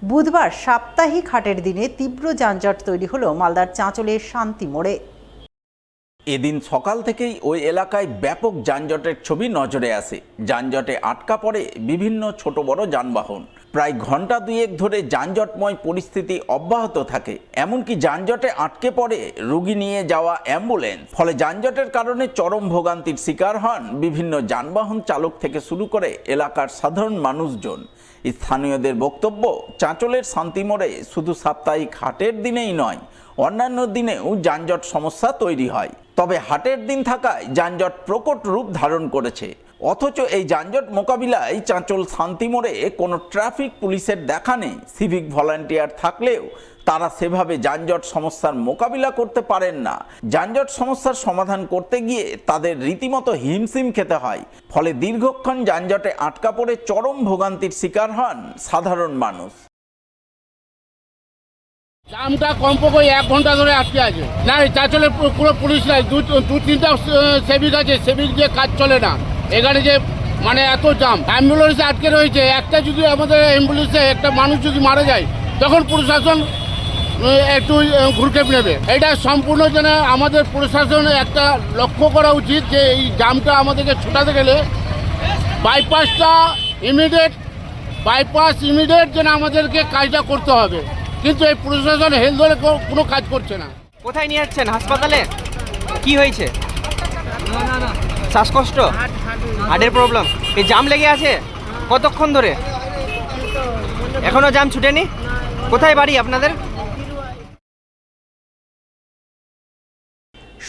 বুধবার সাপ্তাহিক হাটের দিনে তীব্র যানজট তৈরি হলো মালদার চাঁচলের শান্তি মোড়ে। এদিন সকাল থেকেই ওই এলাকায় ব্যাপক যানজটের ছবি নজরে আসে। যানজটে আটকা পড়ে বিভিন্ন ছোট বড় যানবাহন। প্রায় ঘন্টা দুয়েক ধরে যানজটময় পরিস্থিতি অব্যাহত থাকে। এমনকি যানজটে আটকে পড়ে রোগী নিয়ে যাওয়া অ্যাম্বুলেন্স। ফলে যানজটের কারণে চরম ভোগান্তির শিকার হন বিভিন্ন যানবাহন চালক থেকে শুরু করে এলাকার সাধারণ মানুষজন। স্থানীয়দের বক্তব্য, চাঁচলের শান্তি মোড়ে শুধু সাপ্তাহিক হাটের দিনেই নয়, অন্যান্য দিনেও যানজট সমস্যা তৈরি হয়। তবে হাটের দিন থাকায় যানজট প্রকট রূপ ধারণ করেছে। অথচ এই যানজট মোকাবিলায় চাঁচল শান্তি মোড়ে কোনো ট্রাফিক পুলিশের দেখা নেই। সিভিক ভলান্টিয়ার থাকলেও তারা সেভাবে যানজট সমস্যার মোকাবিলা করতে পারেন না। যানজট সমস্যার সমাধান করতে গিয়ে তাদের রীতিমতো হিমশিম খেতে হয়। ফলে দীর্ঘক্ষণ যানজটে আটকা পড়ে চরম ভোগান্তির শিকার হন সাধারণ মানুষ। জামটা কমপক্ষে 1 ঘন্টা ধরে আটকে আছে। না, চাঁচলের পুরো পুলিশ নাই, দু তিনটা সেভিক আছে, সেভিক দিয়ে কাজ চলে না। এখানে যে মানে এত জাম, অ্যাম্বুলেন্সে আটকে রয়েছে। একটা যদি আমাদের অ্যাম্বুলেন্সে একটা মানুষ যদি মারা যায়, তখন প্রশাসন একটু ভ্রুক্ষেপ নেবে। এটা সম্পূর্ণ যেন আমাদের প্রশাসন একটা লক্ষ্য করা উচিত যে এই জামটা আমাদেরকে ছোটাতে গেলে বাইপাস ইমিডিয়েট যেন আমাদেরকে কাজটা করতে হবে। কিন্তু এই প্রশাসন হেলথ ধরে কোনো কাজ করছে না। কোথায় নিয়ে যাচ্ছেন? হাসপাতালে? কি হয়েছে? শ্বাসকষ্ট, হার্টের প্রবলেম। এই জাম লেগে আছে কতক্ষণ ধরে? এখনো জাম ছুটেনি? কোথায় বাড়ি আপনাদের?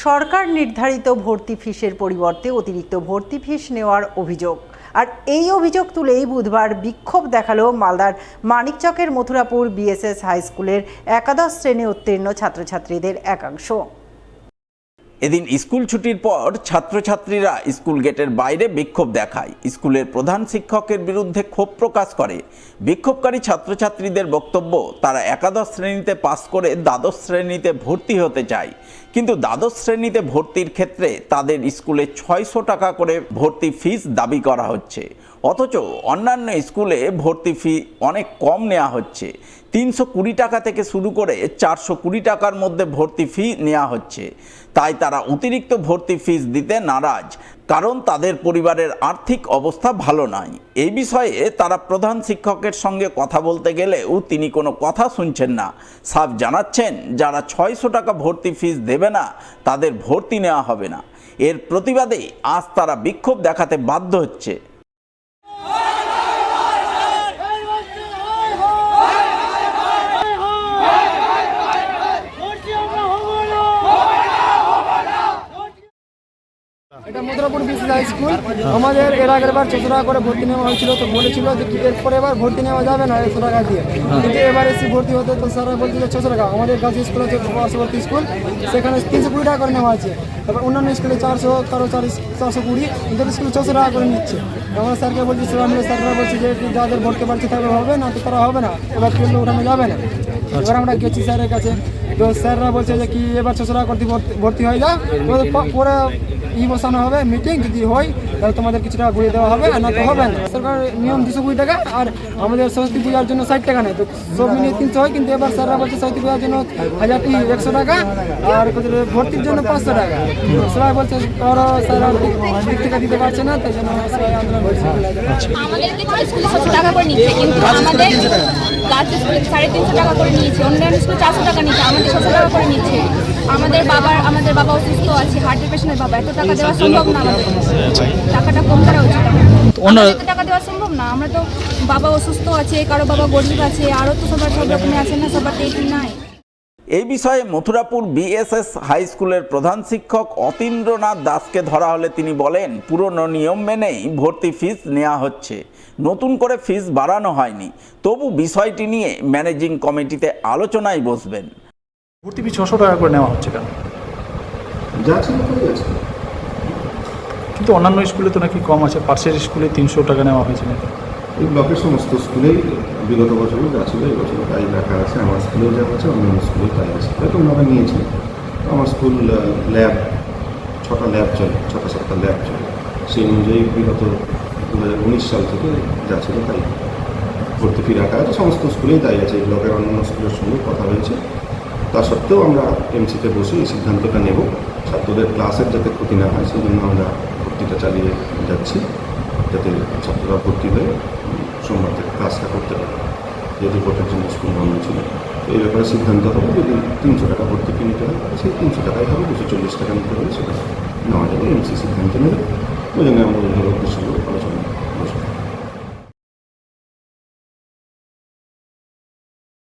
সরকার নির্ধারিত ভর্তি ফিসের পরিবর্তে অতিরিক্ত ভর্তি ফিস নেওয়ার অভিযোগ। আর এই অভিযোগ তুলেই বুধবার বিক্ষোভ দেখালো মালদার মানিকচকের মথুরাপুর বিএসএস হাই স্কুলের একাদশ শ্রেণী উত্তীর্ণ ছাত্রছাত্রীদের একাংশ। এদিন স্কুল ছুটির পর ছাত্রছাত্রীরা স্কুল গেটের বাইরে বিক্ষোভ দেখায়। স্কুলের প্রধান শিক্ষকের বিরুদ্ধে ক্ষোভ প্রকাশ করে। বিক্ষোভকারী ছাত্রছাত্রীদের বক্তব্য, তারা একাদশ শ্রেণীতে পাস করে দ্বাদশ শ্রেণীতে ভর্তি হতে চায়, কিন্তু দ্বাদশ শ্রেণীতে ভর্তির ক্ষেত্রে তাদের স্কুলে 600 টাকা করে ভর্তি ফিস দাবি করা হচ্ছে। অথচ অন্যান্য স্কুলে ভর্তি ফি অনেক কম নেওয়া হচ্ছে। 320 টাকা থেকে শুরু করে 420 টাকার মধ্যে ভর্তি ফি নেওয়া হচ্ছে। তাই তারা অতিরিক্ত ভর্তি ফিস দিতে নারাজ, কারণ তাদের পরিবারের আর্থিক অবস্থা ভালো নয়। এই বিষয়ে তারা প্রধান শিক্ষকের সঙ্গে কথা বলতে গেলেও তিনি কোনো কথা শুনছেন না। সাফ জানাচ্ছেন, যারা 600 টাকা ভর্তি ফিস দেবে না তাদের ভর্তি নেওয়া হবে না। এর প্রতিবাদে আজ তারা বিক্ষোভ দেখাতে বাধ্য হচ্ছে। এটা মথুরাপুর বিএসএস হাই স্কুল। আমাদের এর আগের বার 600 টাকা করে ভর্তি নেওয়া হয়েছিল, তো বলেছিল যে এরপরে এবার ভর্তি নেওয়া যাবে না 100 টাকা দিয়ে। কিন্তু এবার এসে ভর্তি হতে তো স্যাররা বলছিল 600 টাকা। আমাদের কাছে স্কুল আছে পার্শ্ববর্তী স্কুল, সেখানে 320 টাকা করে নেওয়া আছে। এবার অন্যান্য স্কুলে 400, কারো 420, কিন্তু স্কুলে 600 টাকা করে নিচ্ছে। আমরা স্যারকে বলছি, স্যাররা বলছে যে যাদের ভর্তি পারছে তাদের হবে না, তো তারা হবে না, এবার কিন্তু ওঠানো যাবে না। এবার আমরা গেছি স্যারের কাছে, তো স্যাররা বলছে যে কি এবার 600 টাকা করে ভর্তি হয়ে যাও, পরে বসানো হবে মিটিং, যদি হয় তাহলে তোমাদের কিছু টাকা ঘুরিয়ে দেওয়া হবে, না তো হবে না। সরকার নিয়ম 220 টাকা, আর আমাদের সরস্বতী পূজার জন্য 60 টাকা নেয়, তো সব মিলিয়ে 300 হয়। কিন্তু এবার স্যাররা বলছে সরস্বতী পূজার জন্য 100 টাকা, আর ভর্তির জন্য 500 টাকা। সবাই বলছে আরো স্যাররা দিক থেকে দিতে পারছে না, তাই জন্য সবাই আন্দোলন করছে। আমাদের স্কুলে 700 টাকা করে নিচ্ছে, কিন্তু আমাদের গার্লস স্কুলে 350 টাকা করে নিয়েছে, অন্যান্য স্কুলে 400 টাকা নিচ্ছে, আমাদের 600 টাকা করে নিচ্ছে। আমাদের বাবা অসুস্থ আছে, হার্টের পেশেন্টের বাবা, এত টাকা দেওয়া সম্ভব না। আমাদের টাকাটা কম করা উচিত। এত টাকা দেওয়া সম্ভব না। আমরা তো বাবা অসুস্থ আছে, কারো বাবা গরিব আছে, আরও তো সবার সব রকমের আছে না, সবার টেক নাই। এই বিষয়ে মথুরাপুর বিএসএস হাই স্কুলের প্রধান শিক্ষক অতীন্দ্রনাথ দাসকে ধরা হলে তিনি বলেন, পুরনো নিয়ম মেনেই ভর্তি ফিস নেওয়া হচ্ছে, নতুন করে ফিস বাড়ানো হয়নি। তবু বিষয়টি নিয়ে ম্যানেজিং কমিটিতে আলোচনায় বসবেন। ভর্তি ফি 600 টাকা করে নেওয়া হচ্ছে কেন? কিন্তু অন্যান্য স্কুলে তো নাকি কম আছে, পাশের স্কুলে 300 টাকা নেওয়া হয়েছে নাকি? এই ব্লকের সমস্ত স্কুলেই বিগত বছরও যা ছিল এই বছরও তাই রাখা আছে। আমার স্কুলেও যা আছে, অন্যান্য স্কুলেও তাই আছে। এরকমভাবে নিয়েছি। আমার স্কুল ল্যাব 6টা ল্যাব চলে, 6-7টা ল্যাব চলে। সেই অনুযায়ী বিগত 2019 সাল থেকে যা ছিল তাই। ভর্তি ফি রাখা আছে, সমস্ত স্কুলেই তাই আছে। এই ব্লকের অন্যান্য স্কুলের সঙ্গে কথা হয়েছে, তা সত্ত্বেও আমরা এমসিতে বসে এই সিদ্ধান্তটা নেব। ছাত্রদের ক্লাসের যাতে ক্ষতি না হয় সেই জন্য আমরা ভর্তিটা চালিয়ে যাচ্ছি, যাতে ছাত্ররা ভর্তি হয়ে সোমবার থেকে ক্লাসটা করতে পারে, যেহেতু ভোটের জন্য স্কুল বন্ধ ছিল। তো এই ব্যাপারে সিদ্ধান্ত হবে, যদি 300 টাকা ভর্তি ফি নিতে হয় সেই 300 টাকাই হবে, 240 টাকা নিতে হবে সেটা নেওয়া যাবে। এমসি সিদ্ধান্ত নেবে, ওই জন্য আমরা অভিভাবকদের সঙ্গে আলোচনা বসবো।